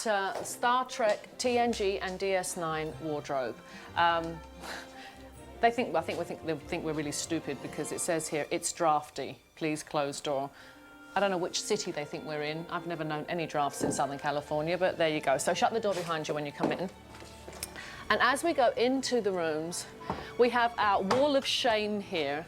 at Star Trek TNG and DS9 wardrobe. They think we're really stupid because it says here, it's drafty, please close door. I don't know which city they think we're in. I've never known any drafts in Southern California, but there you go. So shut the door behind you when you come in. And as we go into the rooms, we have our wall of shame here,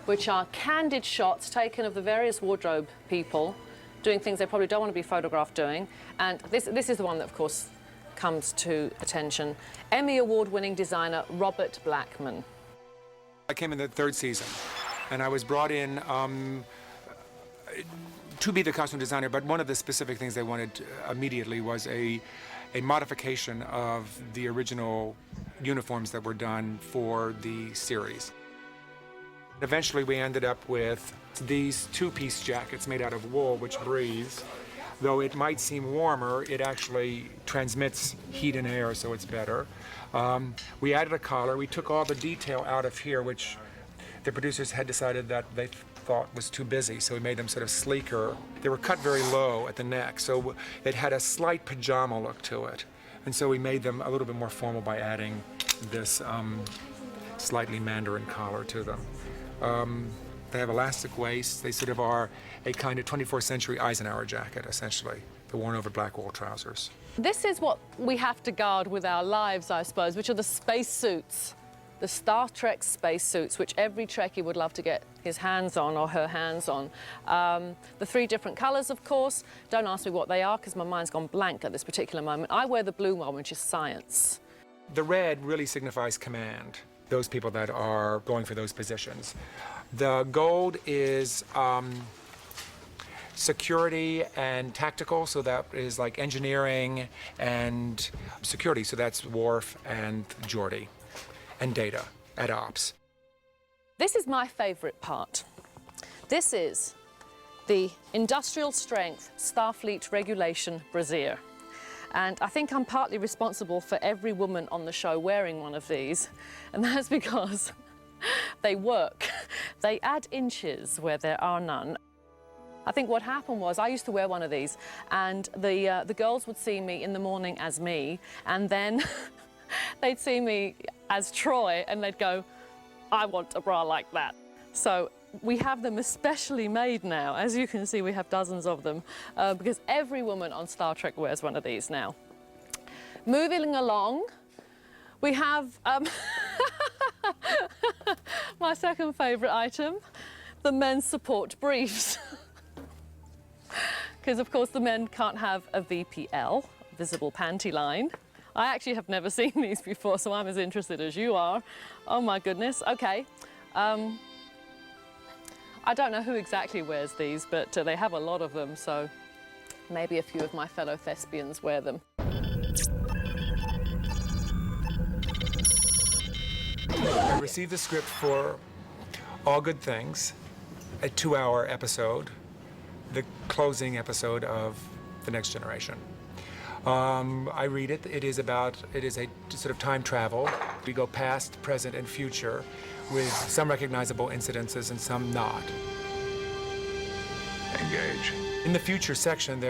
which are candid shots taken of the various wardrobe people doing things they probably don't want to be photographed doing. And this is the one that, of course, comes to attention. Emmy Award-winning designer Robert Blackman. I came in the third season, and I was brought in to be the costume designer, but one of the specific things they wanted immediately was a modification of the original uniforms that were done for the series. Eventually, we ended up with these two-piece jackets made out of wool, which breathes. Though it might seem warmer, it actually transmits heat and air, so it's better. We added a collar. We took all the detail out of here, which the producers had decided that they thought was too busy, so we made them sort of sleeker. They were cut very low at the neck, so it had a slight pajama look to it. And so we made them a little bit more formal by adding this slightly Mandarin collar to them. They have elastic waists. They sort of are a kind of 24th century Eisenhower jacket, essentially. They're worn over black wool trousers. This is what we have to guard with our lives, I suppose, which are the space suits. The Star Trek space suits, which every Trekkie would love to get his hands on or her hands on. The three different colours, of course. Don't ask me what they are, because my mind's gone blank at this particular moment. I wear the blue one, which is science. The red really signifies command, those people that are going for those positions. The gold is security and tactical, so that is like engineering and security, so that's Worf and Geordi, and Data at Ops. This is my favourite part. This is the industrial strength Starfleet regulation brassiere. And I think I'm partly responsible for every woman on the show wearing one of these, and that's because they work. They add inches where there are none. I think what happened was I used to wear one of these, and the girls would see me in the morning as me, and then they'd see me as Troy, and they'd go, I want a bra like that. So we have them especially made now. As you can see, we have dozens of them, because every woman on Star Trek wears one of these now. Moving along, we have my second favourite item, the men's support briefs. Because, of course, the men can't have a VPL, visible panty line. I actually have never seen these before, so I'm as interested as you are. Oh, my goodness. OK. I don't know who exactly wears these, but they have a lot of them, so maybe a few of my fellow thespians wear them. I received the script for All Good Things, a 2-hour episode, the closing episode of The Next Generation. I read it. It is a sort of time travel. We go past, present, and future with some recognizable incidences and some not. Engage. In the future section,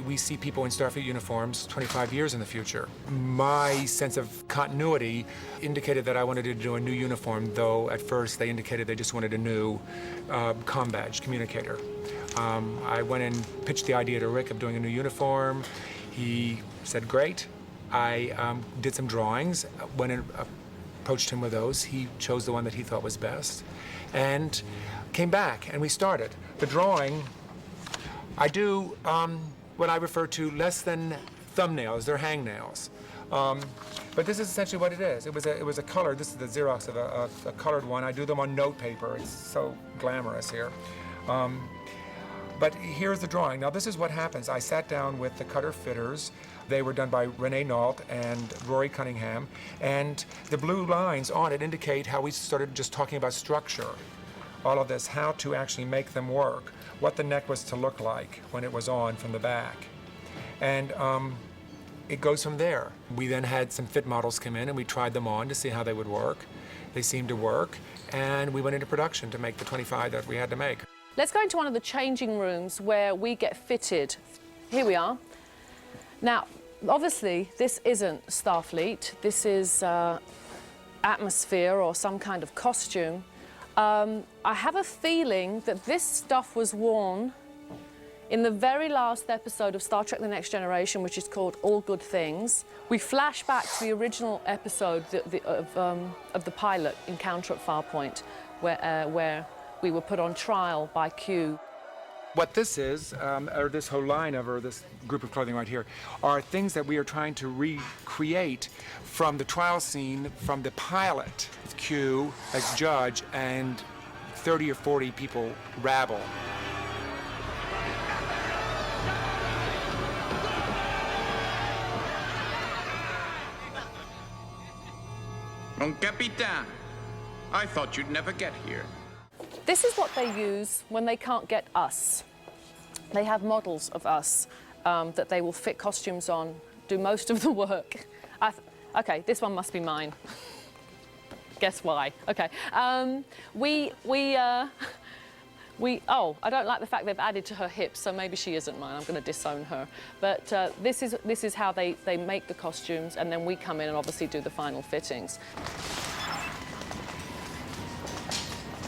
we see people in Starfleet uniforms 25 years in the future. My sense of continuity indicated that I wanted to do a new uniform, though at first they indicated they just wanted a new comm badge, communicator. I went and pitched the idea to Rick of doing a new uniform. He said, great. I did some drawings. Went and approached him with those. He chose the one that he thought was best and came back, and we started. The drawing, I do what I refer to less than thumbnails, they're hangnails. But this is essentially what it is. It was a color. This is the Xerox of a colored one. I do them on note paper. It's so glamorous here. But here's the drawing. Now, this is what happens. I sat down with the cutter fitters. They were done by Renee Nault and Rory Cunningham. And the blue lines on it indicate how we started just talking about structure. All of this, how to actually make them work, what the neck was to look like when it was on from the back. And it goes from there. We then had some fit models come in, and we tried them on to see how they would work. They seemed to work, and we went into production to make the 25 that we had to make. Let's go into one of the changing rooms where we get fitted. Here we are. Now, obviously, this isn't Starfleet. This is atmosphere or some kind of costume. I have a feeling that this stuff was worn in the very last episode of Star Trek: The Next Generation, which is called All Good Things. We flash back to the original episode of the pilot, Encounter at Farpoint, where we were put on trial by Q. What this is, or this whole line of, or this group of clothing right here, are things that we are trying to recreate from the trial scene from the pilot, with Q as judge and 30 or 40 people rabble. Mon Capitan, I thought you'd never get here. This is what they use when they can't get us. They have models of us that they will fit costumes on, do most of the work. Okay, this one must be mine. Guess why? Okay. Oh, I don't like the fact they've added to her hips, so maybe she isn't mine. I'm going to disown her. But this is how they make the costumes, and then we come in and obviously do the final fittings.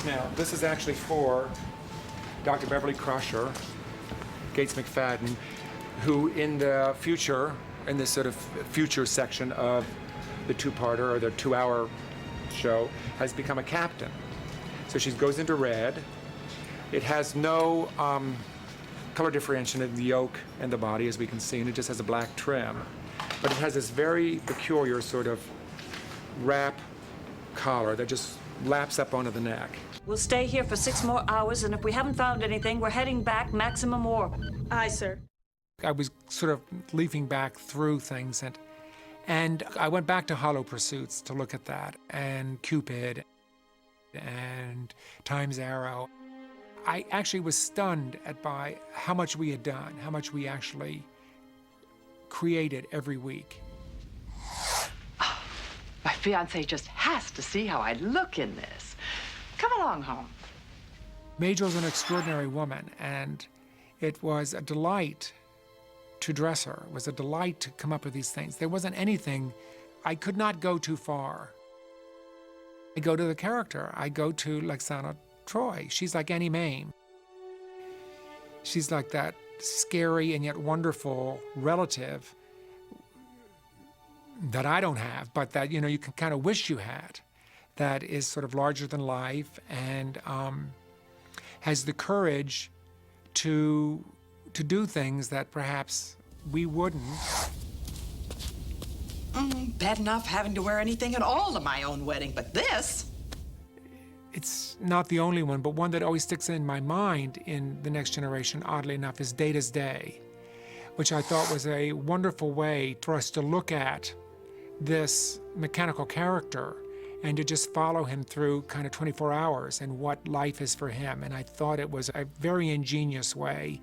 Now, this is actually for Dr. Beverly Crusher, Gates McFadden, who in the future, in this sort of future section of the two-parter or the 2-hour show, has become a captain. So she goes into red. It has no color differentiation in the yoke and the body, as we can see, and it just has a black trim. But it has this very peculiar sort of wrap collar that just laps up onto the neck. We'll stay here for 6 more hours, and if we haven't found anything, we're heading back maximum warp. Aye, sir. I was sort of leafing back through things, and I went back to Hollow Pursuits to look at that, and Cupid, and Time's Arrow. I actually was stunned by how much we had done, how much we actually created every week. My fiancé just has to see how I look in this. Come along home. Major's an extraordinary woman, and it was a delight to dress her. It was a delight to come up with these things. There wasn't anything, I could not go too far. I go to the character. I go to Lexana Troy. She's like Annie Mame. She's like that scary and yet wonderful relative that I don't have, but that, you know, you can kind of wish you had, that is sort of larger than life and has the courage to do things that perhaps we wouldn't. Bad enough having to wear anything at all to my own wedding, but this? It's not the only one, but one that always sticks in my mind in The Next Generation, oddly enough, is Data's Day, which I thought was a wonderful way for us to look at this mechanical character and to just follow him through kind of 24 hours and what life is for him. And I thought it was a very ingenious way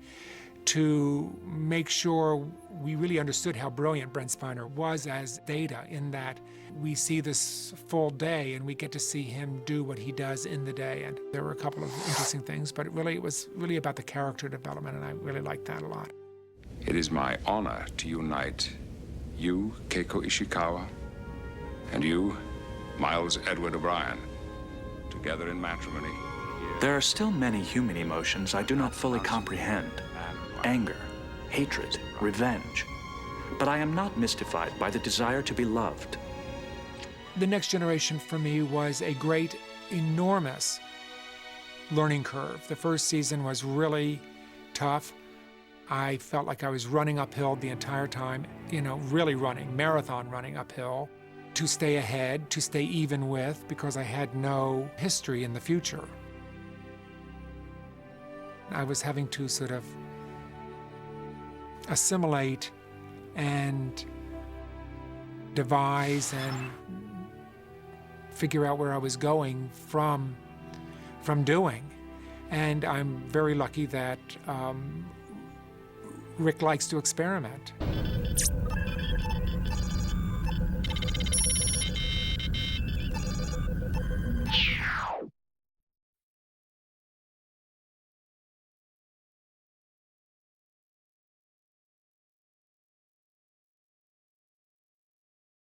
to make sure we really understood how brilliant Brent Spiner was as Data, in that we see this full day and we get to see him do what he does in the day. And there were a couple of interesting things, but it was really about the character development, and I really liked that a lot. It is my honor to unite you, Keiko Ishikawa, and you, Miles Edward O'Brien, together in matrimony. There are still many human emotions I do not fully comprehend. Anger, hatred, revenge. But I am not mystified by the desire to be loved. The Next Generation for me was a great, enormous learning curve. The first season was really tough. I felt like I was running uphill the entire time, you know, really running, marathon running uphill, to stay ahead, to stay even with, because I had no history in the future. I was having to sort of assimilate and devise and figure out where I was going from doing. And I'm very lucky that Rick likes to experiment.